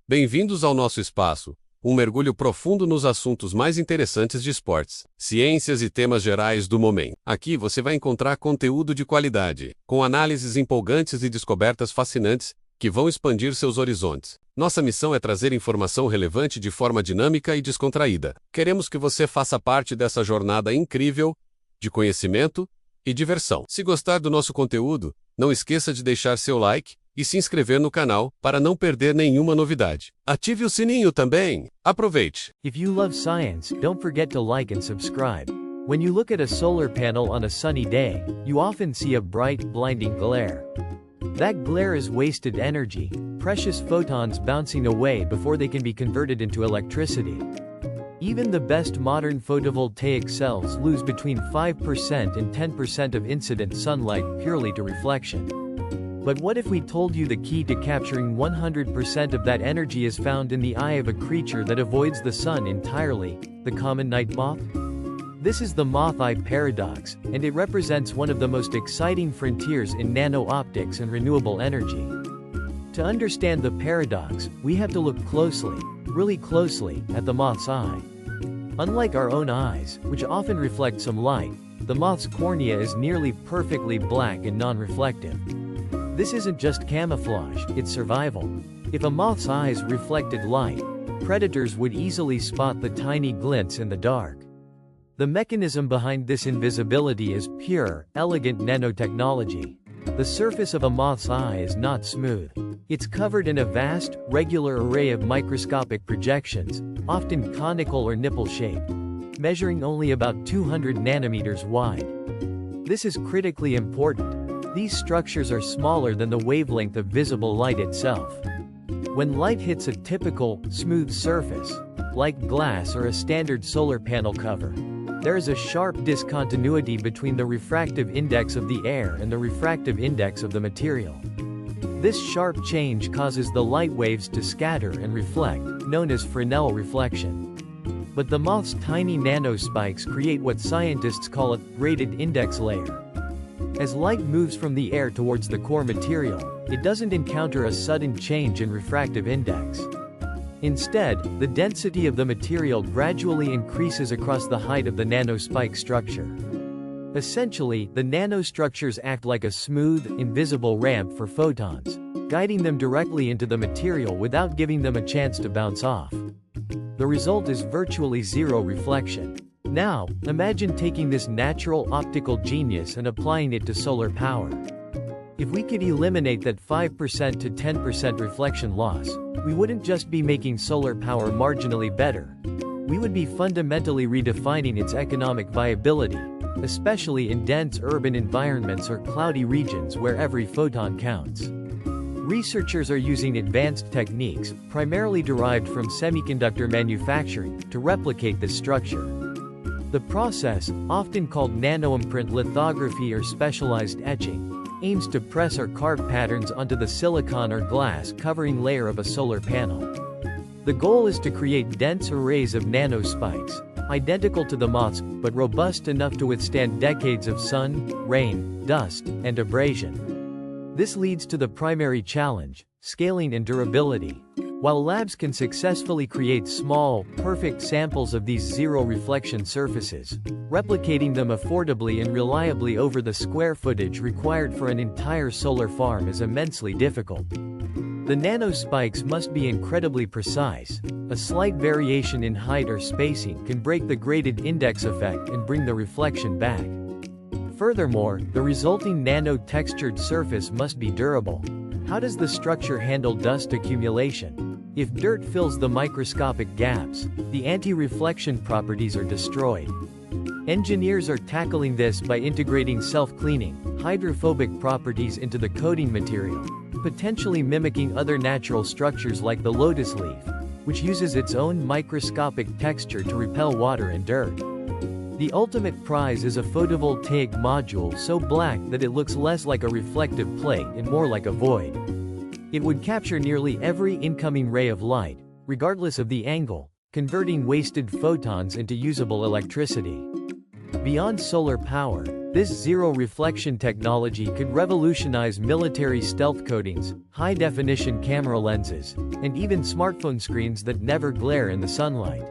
Bem-vindos ao nosso espaço, um mergulho profundo nos assuntos mais interessantes de esportes, ciências e temas gerais do momento. Aqui você vai encontrar conteúdo de qualidade, com análises empolgantes e descobertas fascinantes que vão expandir seus horizontes. Nossa missão é trazer informação relevante de forma dinâmica e descontraída. Queremos que você faça parte dessa jornada incrível de conhecimento e diversão. Se gostar do nosso conteúdo, não esqueça de deixar seu like e se inscrever no canal para não perder nenhuma novidade. Ative o sininho também. Aproveite! If you love science, don't forget to like and subscribe. When you look at a solar panel on a sunny day, you often see a bright, blinding glare. That glare is wasted energy, precious photons bouncing away before they can be converted into electricity. Even the best modern photovoltaic cells lose between 5% and 10% of incident sunlight purely to reflection. But what if we told you the key to capturing 100% of that energy is found in the eye of a creature that avoids the sun entirely, the common night moth? This is the Moth Eye Paradox, and it represents one of the most exciting frontiers in nano-optics and renewable energy. To understand the paradox, we have to look closely, really closely, at the moth's eye. Unlike our own eyes, which often reflect some light, the moth's cornea is nearly perfectly black and non-reflective. This isn't just camouflage, it's survival. If a moth's eyes reflected light, predators would easily spot the tiny glints in the dark. The mechanism behind this invisibility is pure, elegant nanotechnology. The surface of a moth's eye is not smooth. It's covered in a vast, regular array of microscopic projections, often conical or nipple-shaped, measuring only about 200 nanometers wide. This is critically important. These structures are smaller than the wavelength of visible light itself. When light hits a typical, smooth surface, like glass or a standard solar panel cover, there is a sharp discontinuity between the refractive index of the air and the refractive index of the material. This sharp change causes the light waves to scatter and reflect, known as Fresnel reflection. But the moth's tiny nano-spikes create what scientists call a graded index layer. As light moves from the air towards the core material, it doesn't encounter a sudden change in refractive index. Instead, the density of the material gradually increases across the height of the nano-spike structure. Essentially, the nanostructures act like a smooth, invisible ramp for photons, guiding them directly into the material without giving them a chance to bounce off. The result is virtually zero reflection. Now, imagine taking this natural optical genius and applying it to solar power. If we could eliminate that 5% to 10% reflection loss, we wouldn't just be making solar power marginally better. We would be fundamentally redefining its economic viability, especially in dense urban environments or cloudy regions where every photon counts. Researchers are using advanced techniques, primarily derived from semiconductor manufacturing, to replicate this structure. The process, often called nanoimprint lithography or specialized etching, aims to press or carve patterns onto the silicon or glass covering layer of a solar panel. The goal is to create dense arrays of nano-spikes, identical to the moth's, but robust enough to withstand decades of sun, rain, dust, and abrasion. This leads to the primary challenge: scaling and durability. While labs can successfully create small, perfect samples of these zero-reflection surfaces, replicating them affordably and reliably over the square footage required for an entire solar farm is immensely difficult. The nano-spikes must be incredibly precise. A slight variation in height or spacing can break the graded index effect and bring the reflection back. Furthermore, the resulting nano-textured surface must be durable. How does the structure handle dust accumulation? If dirt fills the microscopic gaps, the anti-reflection properties are destroyed. Engineers are tackling this by integrating self-cleaning, hydrophobic properties into the coating material, potentially mimicking other natural structures like the lotus leaf, which uses its own microscopic texture to repel water and dirt. The ultimate prize is a photovoltaic module so black that it looks less like a reflective plate and more like a void. It would capture nearly every incoming ray of light, regardless of the angle, converting wasted photons into usable electricity. Beyond solar power, This zero-reflection technology could revolutionize military stealth coatings, high-definition camera lenses, and even smartphone screens that never glare in the sunlight.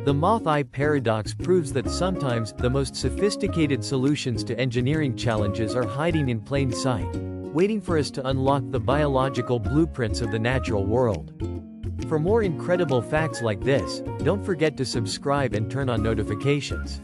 The Moth Eye Paradox proves that sometimes the most sophisticated solutions to engineering challenges are hiding in plain sight, waiting for us to unlock the biological blueprints of the natural world. For more incredible facts like this, don't forget to subscribe and turn on notifications.